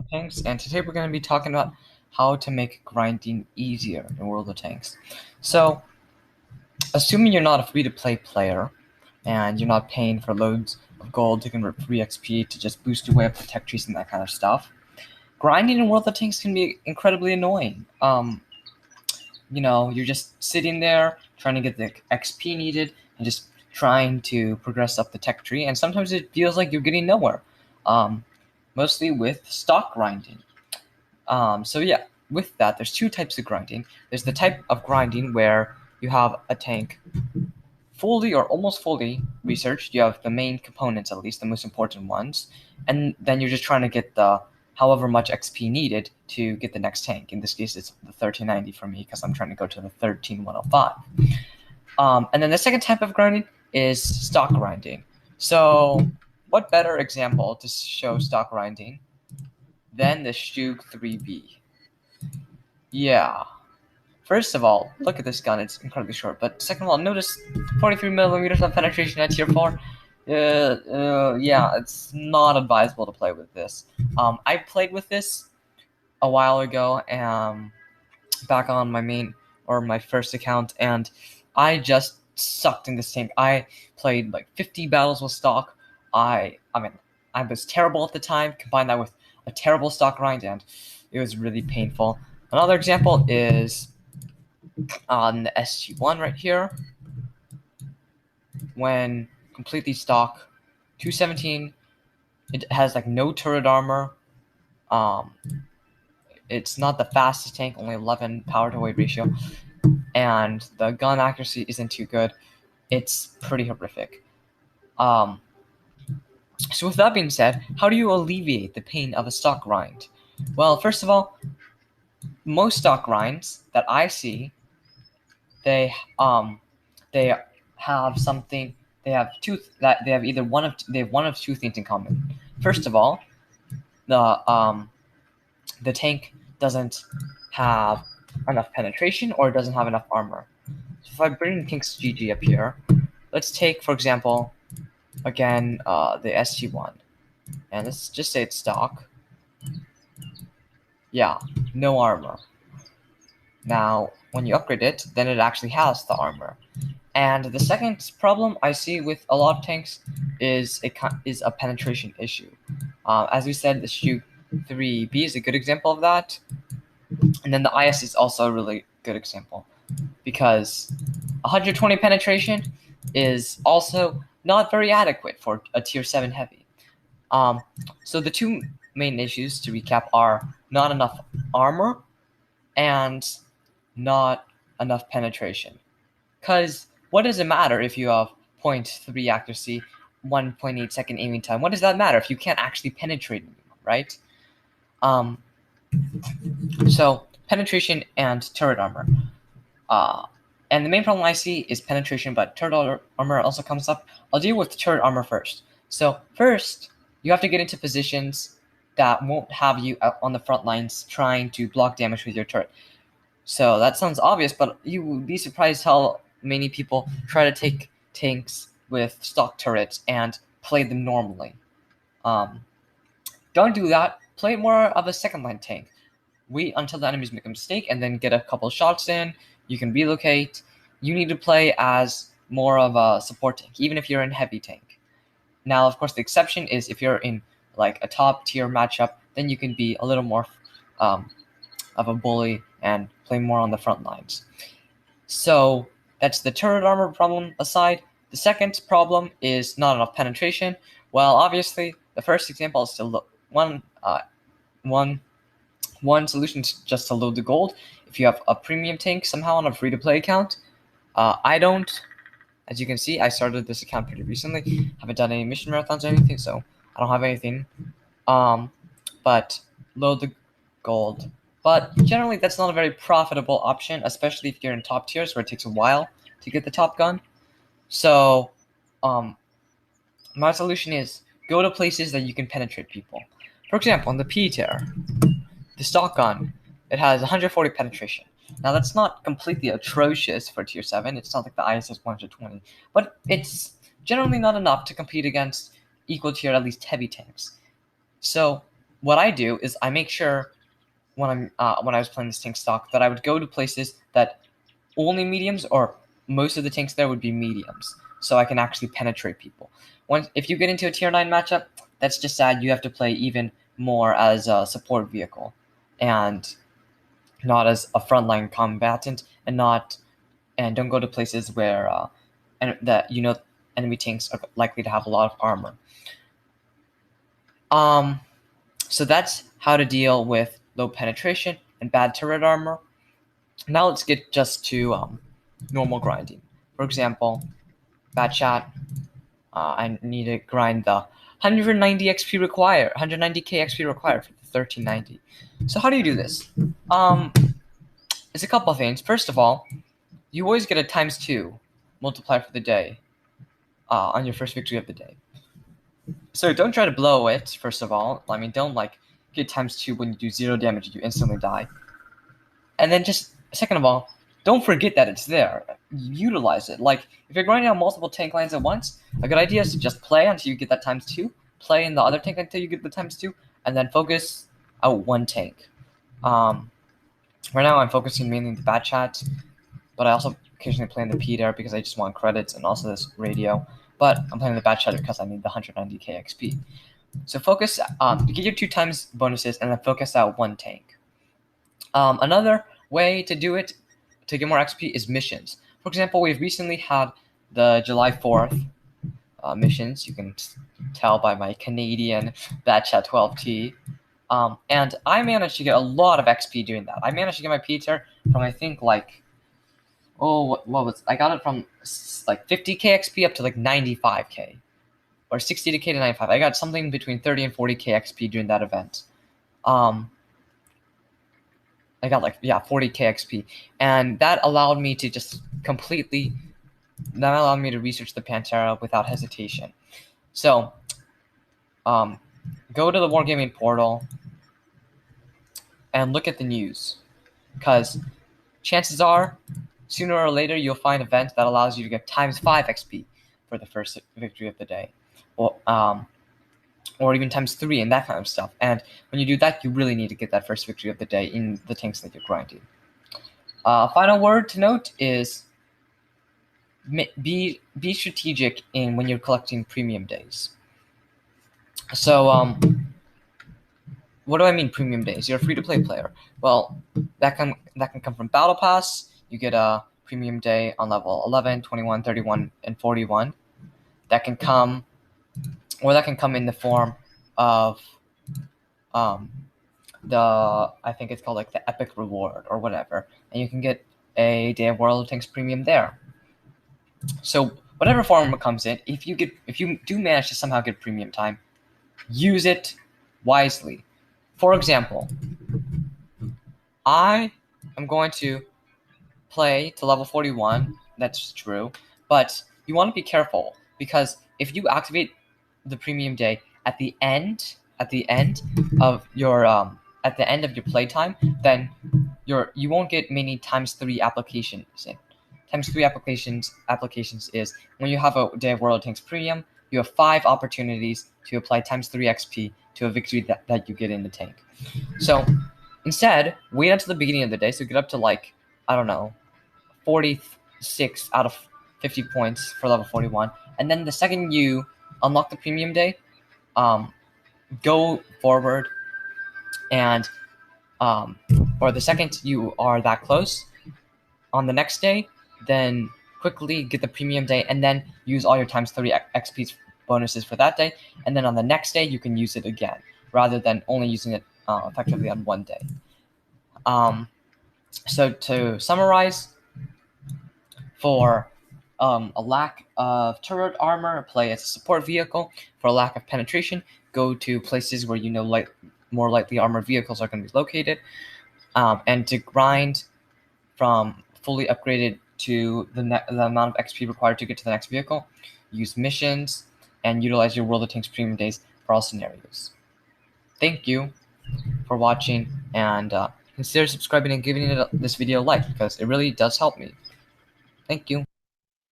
Tanks, and today we're going to be talking about how to make grinding easier in World of Tanks. So, assuming you're not a free-to-play player and you're not paying for loads of gold to convert free XP to just boost your way up the tech trees and that kind of stuff, grinding in World of Tanks can be incredibly annoying. You're just sitting there trying to get the XP needed and just trying to progress up the tech tree, and sometimes it feels like you're getting nowhere. Mostly with stock grinding. With that, there's two types of grinding. There's the type of grinding where you have a tank fully or almost fully researched. You have the main components, at least the most important ones, and then you're just trying to get the however much XP needed to get the next tank. In this case, it's the 1390 for me because I'm trying to go to the 13105. And then the second type of grinding is stock grinding. So, what better example to show stock grinding than the Stug 3B? Yeah. First of all, look at this gun. It's incredibly short. But second of all, notice 43 millimeters of penetration at tier 4. Yeah, it's not advisable to play with this. I played with this a while ago, back on my first account, and I just sucked in this tank. I played like 50 battles with stock. I was terrible at the time. Combine that with a terrible stock grind, and it was really painful. Another example is on the SG1 right here. When completely stock, 217, it has like no turret armor. It's not the fastest tank, only 11 power to weight ratio, and the gun accuracy isn't too good. It's pretty horrific. So with that being said, how do you alleviate the pain of a stock grind? Well, first of all, most stock grinds that I see, they have something. They have one of two things in common. First of all, the tank doesn't have enough penetration or doesn't have enough armor. So if I bring King's GG up here, let's take, for example, again, the SG1. And let's just say it's stock. Yeah, no armor. Now, when you upgrade it, then it actually has the armor. And the second problem I see with a lot of tanks is a penetration issue. As we said, the Stug 3B is a good example of that. And then the IS is also a really good example, because 120 penetration is also not very adequate for a tier 7 heavy. So the two main issues, to recap, are not enough armor and not enough penetration. Because what does it matter if you have 0.3 accuracy, 1.8 second aiming time? What does that matter if you can't actually penetrate anyone, right? So penetration and turret armor. And the main problem I see is penetration, but turret armor also comes up. I'll deal with turret armor first. So first, you have to get into positions that won't have you out on the front lines trying to block damage with your turret. So that sounds obvious, but you would be surprised how many people try to take tanks with stock turrets and play them normally. Don't do that. Play more of a second line tank. Wait until the enemies make a mistake and then get a couple shots in. You can relocate. You need to play as more of a support tank, even if you're in heavy tank. Now, of course, the exception is if you're in like a top tier matchup, then you can be a little more of a bully and play more on the front lines. So that's the turret armor problem aside. The second problem is not enough penetration. Well, obviously, the first example is still one solution is just to load the gold. If you have a premium tank somehow on a free-to-play account, I don't. As you can see, I started this account pretty recently. Haven't done any mission marathons or anything, so I don't have anything. But load the gold. But generally, that's not a very profitable option, especially if you're in top tiers where it takes a while to get the top gun. So, my solution is go to places that you can penetrate people. For example, on the P tier, the stock gun, it has 140 penetration. Now, that's not completely atrocious for tier 7. It's not like the ISS 120, but it's generally not enough to compete against equal tier, at least heavy tanks. So, what I do is I make sure when I was playing this tank stock that I would go to places that only mediums or most of the tanks there would be mediums, so I can actually penetrate people. If you get into a tier 9 matchup, that's just sad. You have to play even more as a support vehicle and not as a frontline combatant, and don't go to places where enemy tanks are likely to have a lot of armor. So that's how to deal with low penetration and bad turret armor. Now let's get just to normal grinding. For example, bad chat. I need to grind the 190 XP required, 190k XP required for the 1390. So how do you do this? It's a couple of things. First of all, you always get a ×2 multiplier for the day on your first victory of the day. So don't try to blow it, first of all. I mean, don't get ×2 when you do 0 damage and you instantly die. And then just, second of all, don't forget that it's there. Utilize it. Like, if you're grinding on multiple tank lines at once, a good idea is to just play until you get that ×2, play in the other tank until you get the ×2, and then focus out one tank. Right now I'm focusing mainly on the bad chat, but I also occasionally play in the Peter because I just want credits and also this radio. But I'm playing the bad chat because I need the 190k XP. So focus, get your 2 times bonuses and then focus out one tank. Another way to do it to get more XP is missions. For example, we've recently had the July 4th missions. You can tell by my Canadian bad chat 12T. And I managed to get a lot of XP doing that. I managed to get my Peter from, I think, what was, I got it from 50k XP up to 95k, or 60k to 95. I got something between 30 and 40k XP during that event. I got 40k XP, and that allowed me to research the Pantera without hesitation. So, go to the Wargaming portal and look at the news, because chances are, sooner or later, you'll find an event that allows you to get ×5 XP for the first victory of the day, or even ×3 and that kind of stuff. And when you do that, you really need to get that first victory of the day in the tanks that you're grinding. Final word to note is be strategic in when you're collecting premium days. So, what do I mean premium days? You're a free-to-play player. Well, that can come from Battle Pass. You get a premium day on level 11, 21, 31, and 41. That can come in the form of I think it's called the Epic Reward or whatever, and you can get a Day of World of Tanks premium there. So whatever form it comes in, if you do manage to somehow get premium time, use it wisely. For example, I am going to play to level 41. That's true, but you want to be careful, because if you activate the premium day at the end of your playtime, then you won't get many ×3 applications in. ×3 applications is when you have a Day of World of Tanks premium, you have 5 opportunities to apply ×3 XP to a victory that you get in the tank. So instead, wait until the beginning of the day, so get up to 46 out of 50 points for level 41, and then the second you unlock the premium day, go forward, and or the second you are that close on the next day, then quickly get the premium day and then use all your ×3 XP bonuses for that day, and then on the next day you can use it again, rather than only using it effectively on one day. So to summarize, for a lack of turret armor, play as a support vehicle. For a lack of penetration, go to places where more lightly armored vehicles are going to be located. And to grind from fully upgraded to the amount of XP required to get to the next vehicle, use missions, and utilize your World of Tanks premium days for all scenarios. Thank you for watching, and consider subscribing and giving this video a like, because it really does help me. Thank you.